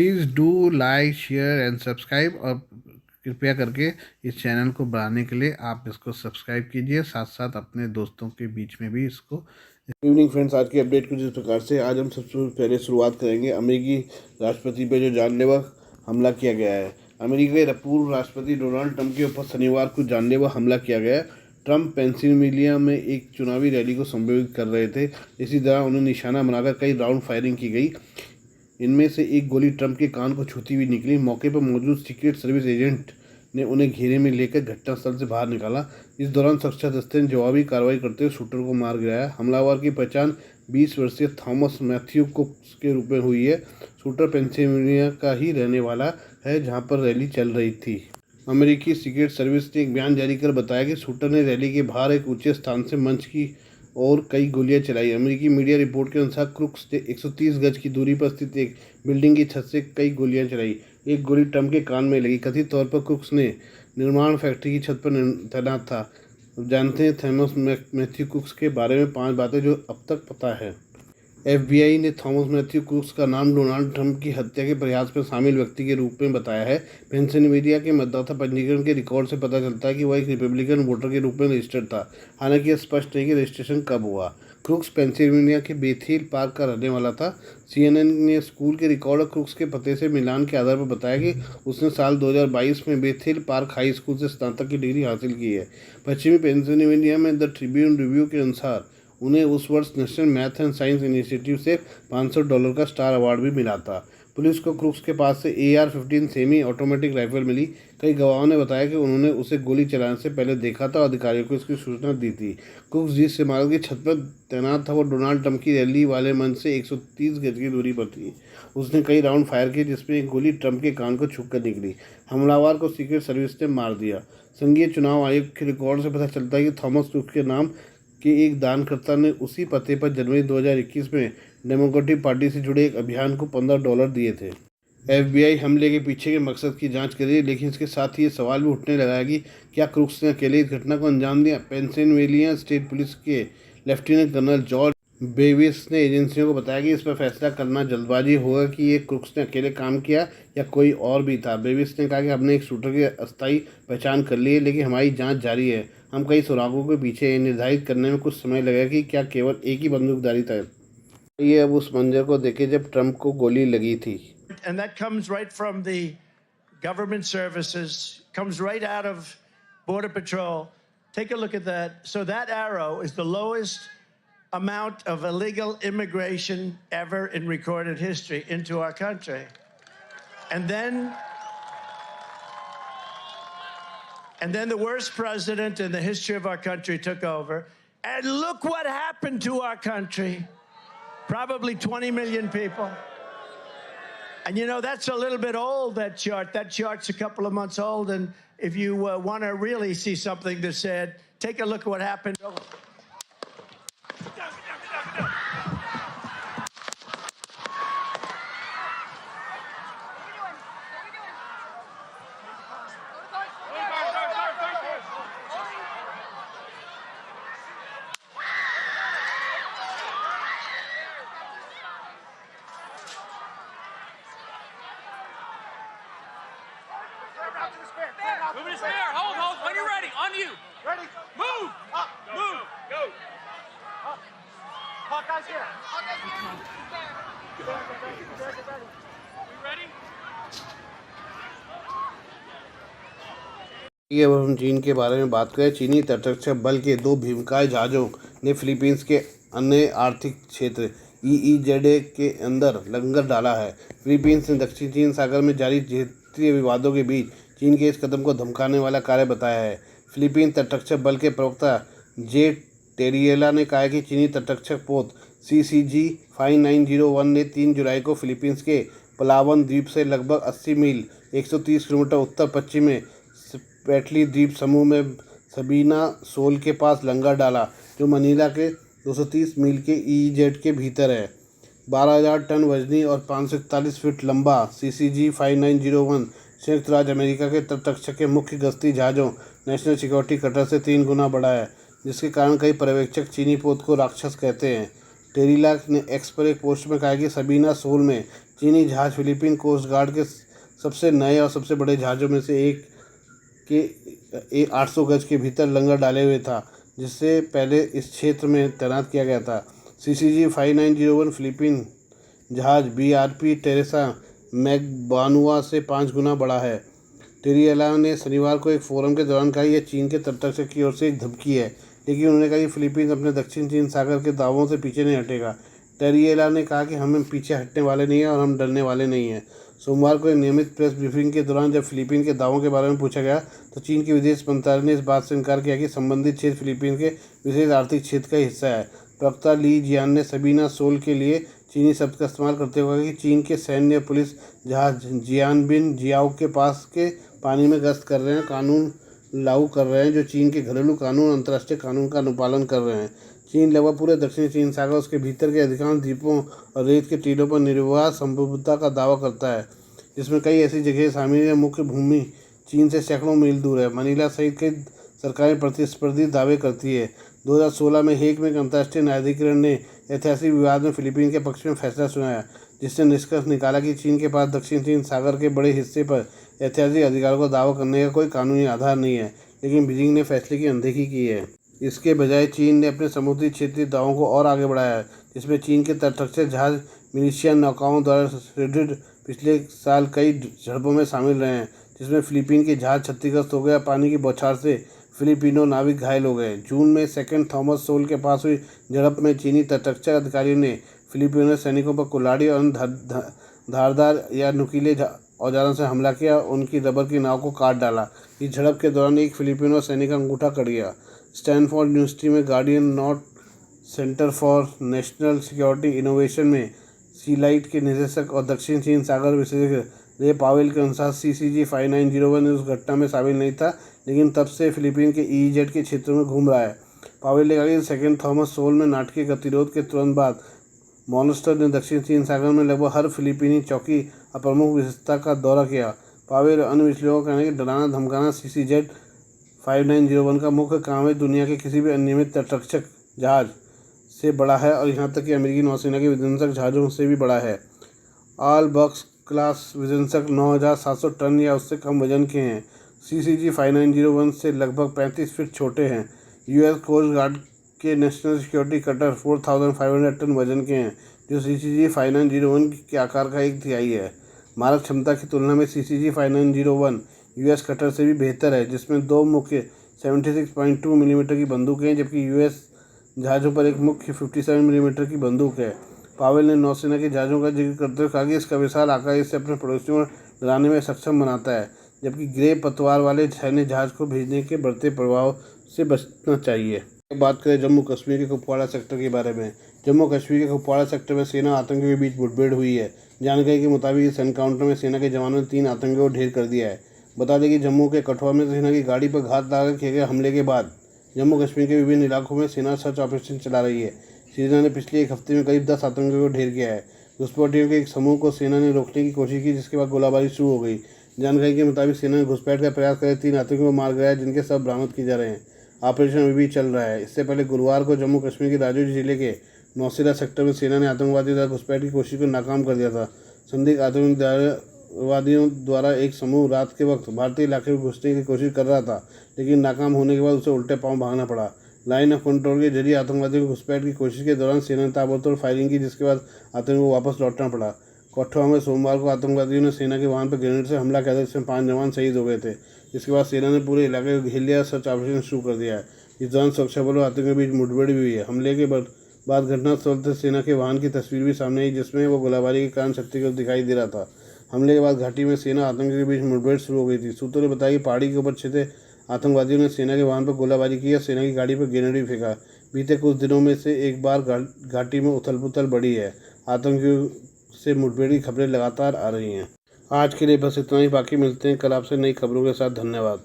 Please do like share and subscribe, और कृपया करके इस चैनल को बढ़ाने के लिए आप इसको सब्सक्राइब कीजिए, साथ साथ अपने दोस्तों के बीच में भी इसको। गुड इवनिंग फ्रेंड्स, आज की अपडेट कुछ इस प्रकार से। आज हम सबसे पहले शुरुआत करेंगे अमेरिकी राष्ट्रपति पर जो जानलेवा हमला किया गया है। अमेरिका के पूर्व राष्ट्रपति डोनाल्ड ट्रंप के ऊपर शनिवार को जानलेवा हमला किया गया है। ट्रंप पेंसिल्वेनिया में एक चुनावी रैली को संबोधित कर रहे थे। इसी दौरान उन्हें निशाना बनाकर कई राउंड फायरिंग की गई। इनमें से एक गोली ट्रंप के कान को छूती हुई निकली। मौके पर मौजूद सीक्रेट सर्विस एजेंट ने उन्हें घेरे में लेकर घटनास्थल से बाहर निकाला। इस दौरान सुरक्षा दस्ते ने जवाबी कार्रवाई करते हुए शूटर को मार गिराया। हमलावर की पहचान 20 वर्षीय थॉमस मैथ्यू कुक्स के रूप में हुई है। शूटर पेंसिल्वेनिया का ही रहने वाला है, जहां पर रैली चल रही थी। अमेरिकी सीक्रेट सर्विस ने एक बयान जारी कर बताया कि शूटर ने रैली के बाहर एक ऊंचे स्थान से मंच की और कई गोलियां चलाई। अमेरिकी मीडिया रिपोर्ट के अनुसार क्रुक्स ने 130 गज की दूरी पर स्थित एक बिल्डिंग की छत से कई गोलियां चलाई। एक गोली ट्रंप के कान में लगी। कथित तौर पर क्रुक्स ने निर्माण फैक्ट्री की छत पर तैनात था। जानते हैं थॉमस मैथ्यू कुक्स के बारे में 5 बातें जो अब तक पता है। FBI ने थॉमस मैथ्यू कुक्स का नाम डोनाल्ड ट्रंप की हत्या के प्रयास में शामिल व्यक्ति के रूप में बताया है। पेंसिल्वेनिया के मतदाता पंजीकरण के रिकॉर्ड से पता चलता है कि वह एक रिपब्लिकन वोटर के रूप में रजिस्टर्ड था। हालांकि यह स्पष्ट नहीं कि रजिस्ट्रेशन कब हुआ। क्रुक्स पेंसिल्वेनिया के बेथेल पार्क का रहने वाला था। CNN ने स्कूल के रिकॉर्ड और क्रुक्स के पते से मिलान के आधार पर बताया कि उसने साल 2022 में बेथेल पार्क हाई स्कूल से स्नातक की डिग्री हासिल की है। पश्चिमी पेंसिल्वेनिया में द ट्रिब्यून रिव्यू के अनुसार उन्हें उस वर्ष national math and science initiative से $500 का स्टार अवार्ड भी मिला था। पुलिस को क्रुक्स के पास से AR-15 सेमी ऑटोमेटिक राइफल मिली। कई गवाहों ने बताया कि उन्होंने उसे गोली चलाने से पहले देखा था और अधिकारियों को इसकी सूचना दी थी। क्रुक्स जिस इमारत की छत पर तैनात था वो डोनाल्ड ट्रंप की रैली वाले मंच से 130 गज की दूरी पर थी। उसने कई राउंड फायर किए, जिसमें एक गोली ट्रंप के कान को छूकर निकली। हमलावर को सीक्रेट सर्विस ने मार दिया। संघीय चुनाव आयोग के रिकॉर्ड से पता चलता है कि थॉमस कुक के नाम कि एक दानकर्ता ने उसी पते पर जनवरी 2021 में डेमोक्रेटिक पार्टी से जुड़े एक अभियान को $15 दिए थे। FBI हमले के पीछे के मकसद की जांच कर रही है, लेकिन इसके साथ ही ये सवाल भी उठने लगा है कि क्या क्रुक्स ने अकेले इस घटना को अंजाम दिया। पेंसिल्वेनिया स्टेट पुलिस के लेफ्टिनेंट कर्नल जॉर्ज बेविस ने एजेंसियों को बताया कि इस पर फैसला करना जल्दबाजी होगा कि ये क्रुक्स ने अकेले काम किया या कोई और भी था। बेविस ने कहा कि हमने एक शूटर की अस्थायी पहचान कर ली है, लेकिन हमारी जांच जारी है। हम कई सुरागों के पीछे निर्धारित करने में कुछ समय लगेगा कि क्या केवल एक ही बंदूकधारी था। ये अब उस मंजर को देखे जब ट्रंप को गोली लगी थी। And that comes right from the government services, comes right out of Border Patrol. Take a look at that. So that arrow is the lowest amount of illegal immigration ever in recorded history into our country. And then the worst president in the history of our country took over. And look what happened to our country. Probably 20 million people. And you know, that's a little bit old, that chart. That chart's a couple of months old. And if you want to really see something that's said, take a look at what happened. Move to spare. Hold. When you're ready. On you. Ready? Move. Up. Move. Go. Up. Hawkeye's here. Get ready. We ready? अब हम चीन के बारे में बात करें। चीनी तटरक्षक बल के 2 भीमकाय जहाज़ों ने फिलीपींस के अन्य आर्थिक क्षेत्र EEZ के अंदर लंगर डाला है। फिलीपींस ने दक्षिण चीन सागर में जारी क्षेत्रीय विवादों के बीच चीन के इस कदम को धमकाने वाला कार्य बताया है। फिलीपीन तटरक्षक बल के प्रवक्ता जे टेरियला ने कहा कि चीनी तटरक्षक पोत CCG-5901 ने 3 जुलाई को फिलीपींस के पलावन द्वीप से लगभग 80 मील 130 किलोमीटर उत्तर पश्चिम में स्पेटली द्वीप समूह में सबीना सोल के पास लंगर डाला, जो मनीला के 230 मील के EEZ के भीतर है। 12,000 टन वजनी और 541 फीट लंबा CCG-5901 संयुक्त राज्य अमेरिका के तटरक्षक के मुख्य गश्ती जहाज़ों नेशनल सिक्योरिटी कटर से 3 गुना बड़ा है, जिसके कारण कई पर्यवेक्षक चीनी पोत को राक्षस कहते हैं। टेरिला ने एक्स पर एक पोस्ट में कहा कि सबीना सोल में चीनी जहाज़ फिलीपीन कोस्ट गार्ड के सबसे नए और सबसे बड़े जहाज़ों में से एक के 800 गज के भीतर लंगर डाले हुए था, जिससे पहले इस क्षेत्र में तैनात किया गया था। CCG 5901 फिलीपीन जहाज़ BRP टेरेसा मैगबानुआ से 5 गुना बड़ा है। टेरिएला ने शनिवार को एक फोरम के दौरान कहा यह चीन के तटरक्षक की ओर से एक धमकी है, लेकिन उन्होंने कहा कि फिलीपींस अपने दक्षिण चीन सागर के दावों से पीछे नहीं हटेगा। टेरिएला ने कहा कि हम पीछे हटने वाले नहीं हैं और हम डरने वाले नहीं हैं। सोमवार को एक नियमित प्रेस ब्रीफिंग के दौरान जब फिलीपीन के दावों के बारे में पूछा गया तो चीन के विदेश मंत्रालय ने इस बात से इनकार किया कि संबंधित क्षेत्र फिलीपीन के विशेष आर्थिक क्षेत्र का हिस्सा है। प्रवक्ता ली जियान ने सबीना सोल के लिए चीनी शब्द का इस्तेमाल करते हुए कहा कि चीन के सैन्य पुलिस जहाज जियानबिन जियाओ के पास के पानी में गश्त कर रहे हैं, कानून लागू कर रहे हैं जो चीन के घरेलू कानून और अंतर्राष्ट्रीय कानून का अनुपालन कर रहे हैं। चीन लगभग पूरे दक्षिणी चीन सागर उसके भीतर के अधिकांश द्वीपों और रेत के टीलों पर निर्वाह संप्रभुता का दावा करता है, जिसमें कई ऐसी जगह शामिल है। मुख्य भूमि चीन से सैकड़ों मील दूर है। मनीला सहित कई सरकारें प्रतिस्पर्धी दावे करती है। 2016 में हेग में एक अंतर्राष्ट्रीय न्यायाधिकरण ने ऐतिहासिक विवाद में फिलीपीन के पक्ष में फैसला सुनाया, जिसने निष्कर्ष निकाला कि चीन के पास दक्षिण चीन सागर के बड़े हिस्से पर ऐतिहासिक अधिकारों का दावा करने का कोई कानूनी आधार नहीं है, लेकिन बीजिंग ने फैसले की अनदेखी की है। इसके बजाय चीन ने अपने समुद्री क्षेत्रीय दावों को और आगे बढ़ाया है, जिसमें चीन के तटरक्षक जहाज मिलिशिया नौकाओं द्वारा सुदृढ़ पिछले साल कई झड़पों में शामिल रहे हैं, जिसमें फिलीपीन के जहाज क्षतिग्रस्त हो गया। पानी की बौछार से फिलिपिनो नाविक घायल हो गए। जून में सेकेंड थॉमस सोल के पास हुई झड़प में चीनी तटरक्षक अधिकारियों ने फिलिपिनो सैनिकों पर कुल्हाड़ी और धारदार या नुकीले औजारों से हमला किया, उनकी रबर की नाव को काट डाला। इस झड़प के दौरान एक फिलिपिनो सैनिक का अंगूठा कट गया। स्टैनफोर्ड यूनिवर्सिटी में guardian not centre for national security innovation में सीलाइट के निदेशक और दक्षिण चीन सागर विशेषज्ञ रे पावेल के अनुसार CCG 5901 उस घटना में शामिल नहीं था, लेकिन तब से फिलीपीन के EEZ के क्षेत्रों में घूम रहा है। पावेल ने कहा कि सेकेंड थॉमस सोल में नाटकीय गतिरोध के तुरंत बाद मॉन्स्टर ने दक्षिण चीन सागर में लगभग हर फिलीपीनी चौकी और प्रमुख विशेषता का दौरा किया। पावेल और अन्य विश्लेषकों का कहना है कि डराना धमकाना CCZ 5901 का मुख्य काम है, दुनिया के किसी भी अनियमित तटरक्षक जहाज से बड़ा है और यहाँ तक कि अमेरिकी नौसेना के विध्वंसक जहाज़ों से भी बड़ा है। ऑल बॉक्स क्लास विध्वंसक 9700 टन या उससे कम वजन के हैं। CCG 5901 से लगभग 35 फीट छोटे हैं। US कोस्ट गार्ड के नेशनल सिक्योरिटी कटर 4500 टन वजन के हैं, जो CCG 5901 के आकार का 1/3 है। मारक क्षमता की तुलना में CCG 5901 US कटर से भी बेहतर है, जिसमें 2 मुख्य 76.2 मिलीमीटर की बंदूकें हैं, जबकि US जहाज़ों पर एक मुख्य 57 मिलीमीटर की बंदूक है। पावेल ने नौसेना के जहाज़ों का जिक्र करते हुए कहा कि इसका विशाल आकार इसे अपने पड़ोसियों को डराने में सक्षम बनाता है, जबकि ग्रे पतवार वाले सैन्य जहाज़ को भेजने के बढ़ते प्रभाव से बचना चाहिए। बात करें जम्मू कश्मीर के कुपवाड़ा सेक्टर के बारे में। जम्मू कश्मीर के कुपवाड़ा सेक्टर में सेना आतंकियों के बीच मुठभेड़ हुई है। जानकारी के मुताबिक इस एनकाउंटर में सेना के जवानों ने 3 आतंकियों को ढेर कर दिया है। बता दें कि जम्मू के कठुआ में सेना की गाड़ी पर घात लगाकर किए गए हमले के बाद जम्मू कश्मीर के विभिन्न इलाकों में सेना सर्च ऑपरेशन चला रही है। सेना ने पिछले एक हफ्ते में करीब 10 आतंकियों को ढेर किया है। घुसपैठियों के एक समूह को सेना ने रोकने की कोशिश की, जिसके बाद गोलाबारी शुरू हो गई। जानकारी के मुताबिक सेना ने घुसपैठ का प्रयास कर 3 आतंकियों को मार गिराया, जिनके सब बरामद किए जा रहे हैं। ऑपरेशन अभी भी चल रहा है। इससे पहले गुरुवार को जम्मू कश्मीर के राजौरी जिले के नौशेरा सेक्टर में सेना ने आतंकवादियों द्वारा घुसपैठ की कोशिश को नाकाम कर दिया था। संदिग्ध आतंकवादियों द्वारा एक समूह रात के वक्त भारतीय इलाके में घुसने की कोशिश कर रहा था, लेकिन नाकाम होने के बाद उसे उल्टे पांव भागना पड़ा। लाइन ऑफ कंट्रोल के जरिए आतंकवादियों को घुसपैठ की कोशिश के दौरान सेना ने ताबड़तोड़ फायरिंग की, जिसके बाद आतंकियों को वापस लौटना पड़ा। कठुआ में सोमवार को आतंकवादियों ने सेना के वाहन पर ग्रेनेड से हमला किया था, जिसमें 5 जवान शहीद हो गए थे। इसके बाद सेना ने पूरे इलाके को घेर लिया, सर्च ऑपरेशन शुरू कर दिया है। इस दौरान सुरक्षा बलों और आतंकियों के बीच मुठभेड़ भी हुई है। हमले के बाद घटनास्थल से सेना के वाहन की तस्वीर भी सामने आई, जिसमें वो गोलाबारी के कारण शक्ति को दिखाई दे रहा था। हमले के बाद घाटी में सेना आतंकियों के बीच मुठभेड़ शुरू हो गई थी। सूत्रों ने बताया कि पहाड़ी के ऊपर छिपे आतंकवादियों ने सेना के वाहन पर गोलाबारी की और सेना की गाड़ी पर ग्रेनेड भी फेंका। बीते कुछ दिनों में से एक बार घाटी में उथल पुथल बढ़ी है। आतंकियों से मुठभेड़ की खबरें लगातार आ रही हैं। आज के लिए बस इतना ही। बाकी मिलते हैं कल आपसे नई खबरों के साथ। धन्यवाद।